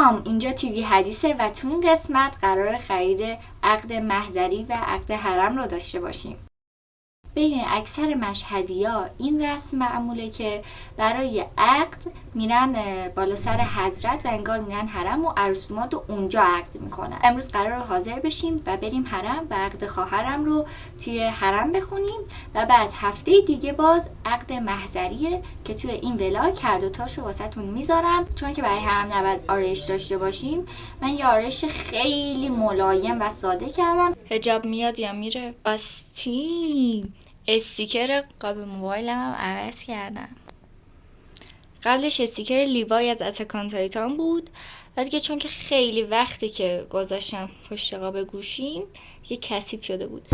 سلام، اینجا تیوی حدیثه و تو این قسمت قرار خرید عقد محضری و عقد حرم رو داشته باشیم. بین اکثر مشهدی‌ها این رسم معموله که برای عقد میرن بالا سر حضرت و انگار میرن حرم و عروس‌داماد رو اونجا عقد میکنن. امروز قرار حاضر بشیم و بریم حرم و عقد خواهرم رو توی حرم بخونیم و بعد هفته دیگه باز عقد محضریه که توی این ولاگ هر دوتاشو واسهتون میذارم. چون که برای حرم نباید آرایش داشته باشیم، من یه آرایش خیلی ملایم و ساده کردم. حجاب میاد یا میره؟ آستین استیکر قاب موبایلم هم عوض کردم. قبلش استیکر لیوای از اتکان تایتان بود و دیگه چون که خیلی وقتی که گذاشتم پشت قاب گوشیم یه کثیف شده بود.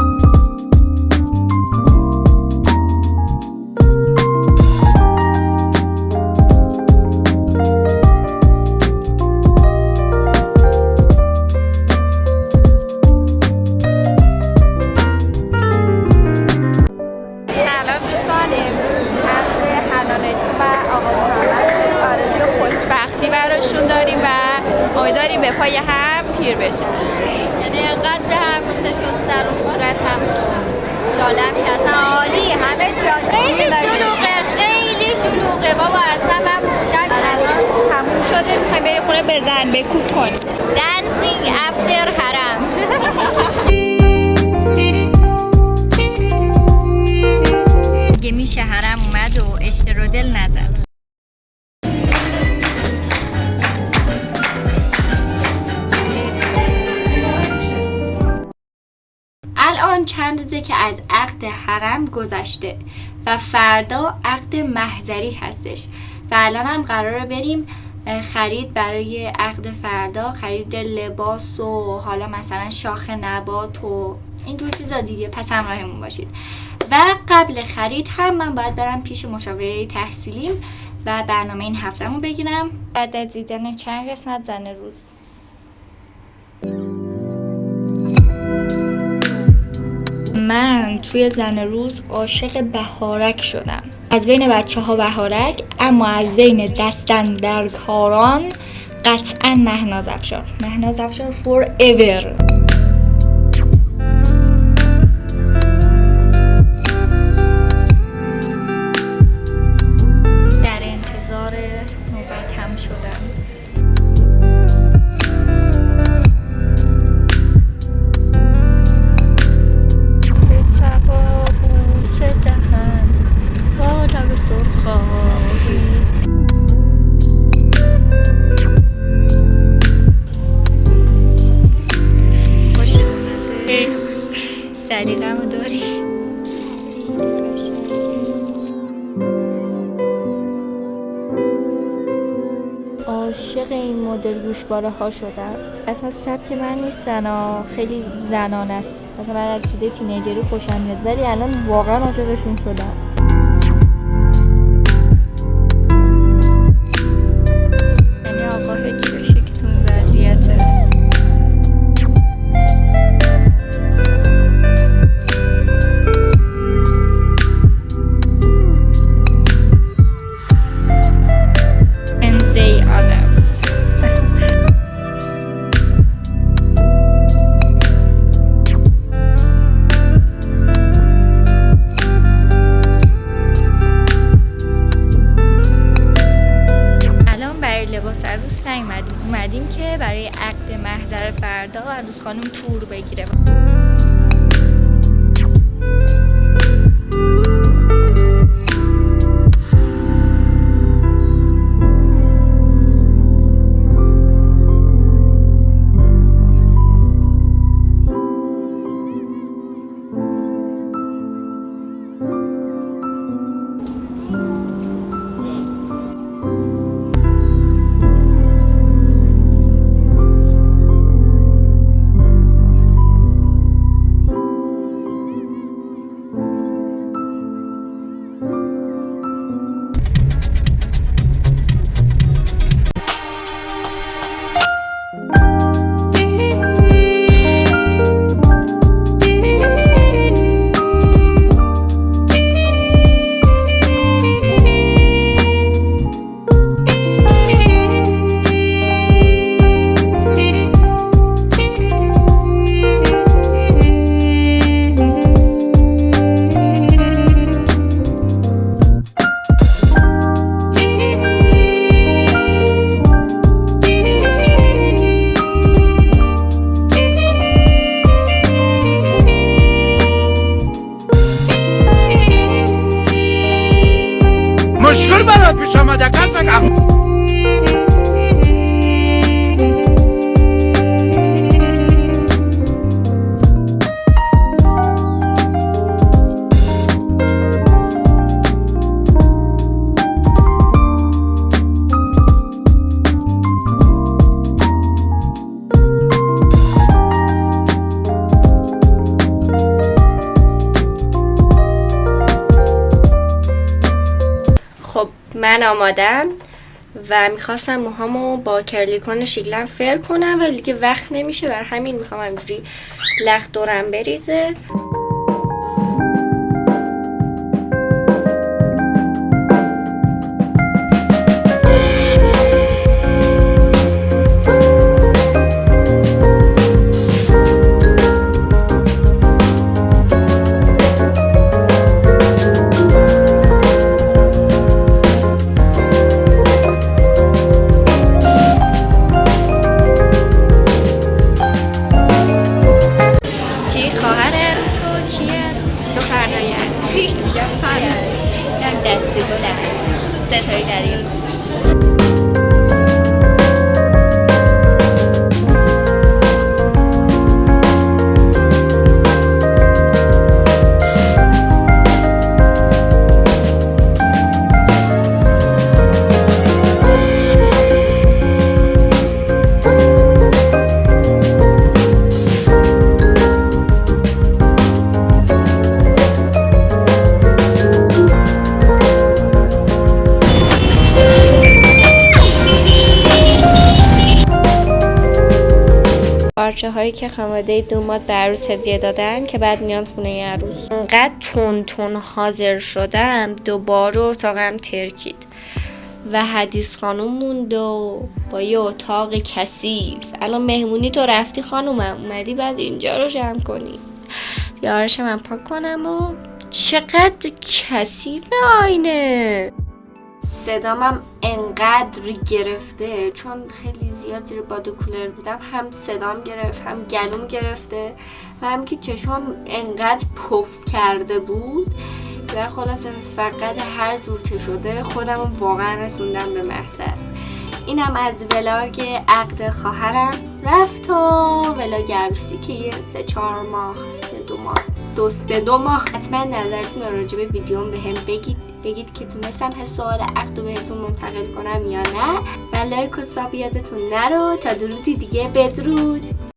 براشون داریم و امیدواریم به پای هم پیر بشن. یعنی اینقدر به هر پوتش و سر و صورتم شالم که اصلا عالی، همه چی خیلی شلوغه بابا. اصلا من الان تموم شده، میخوایم بریم خونه بزن بکوب کنیم. دنسینگ افتر حرم. دیگه میشه حرم اومد و اشتر و دل نزد. الان چند روزه که از عقد حرم گذشته و فردا عقد محضری هستش و الان هم قراره بریم خرید برای عقد فردا، خرید لباس و حالا مثلا شاخ نبات و اینجور چیزا دیگه. پس همراهمون باشید. و قبل خرید هم من باید برم پیش مشاوره تحصیلیم و برنامه این هفته‌مو بگیرم. بعد از دیدن چند قسمت زن روز، من توی زن روز عاشق بهارک شدم. از بین بچه ها بهارک، اما از بین دست‌اندرکاران قطعا مهناز افشار. مهناز افشار فور ایور. در انتظار نوبتم شدم. سلیقه‌مو داری. عاشق این مدل گوشواره ها شدم. اصلا سبک من نیستن، خیلی زنانه است. مثلا من از چیزای تینیجری خوشم میاد ولی الان واقعا عاشقشون شدم. یعنی آقا هیچ بشه که تو این وضعیته. اومدیم که برای عقد محضر فردا عروس خانم تور بگیره. sama Jakarta kamu. خب من آمادم و میخواستم موهامو با کرلیکون شیگلن فر کنم ولی دیگه وقت نمیشه، بر همین میخوام همینجوری لخت دورم بریزه. دستی گل ستایی در این پارچه هایی که خانواده دومات به عروس هدیه دادن که بعد میان خونه عروس. اونقدر تون حاضر شدم دوباره اتاقم ترکید و حدیث خانوم موند و با یه اتاق کثیف. الان مهمونی تو رفتی خانومم، اومدی بعد اینجا رو جمع کنی. یارش من پاک کنم و چقدر کثیف آینه. صدامم انقدر گرفته چون خیلی زیاد زیر باد کولر بودم، هم صدام گرفت هم گلوم گرفته و هم که چشمم انقدر پف کرده بود و خلاصه فقط هر جور که شده خودم واقعا رسوندم به مهتر. اینم از ولاگ عقد خواهرم. رفت تا ولاگ عروسی که یه 3-4 ماه 3-2 ماه. حتما نظرتون رو راجع به ویدیوم بهم بگید که تونستم حس سوال عقد رو بهتون منتقل کنم یا نه. و لایک و ساب یادتون نرو. تا درودی دیگه، بدرود.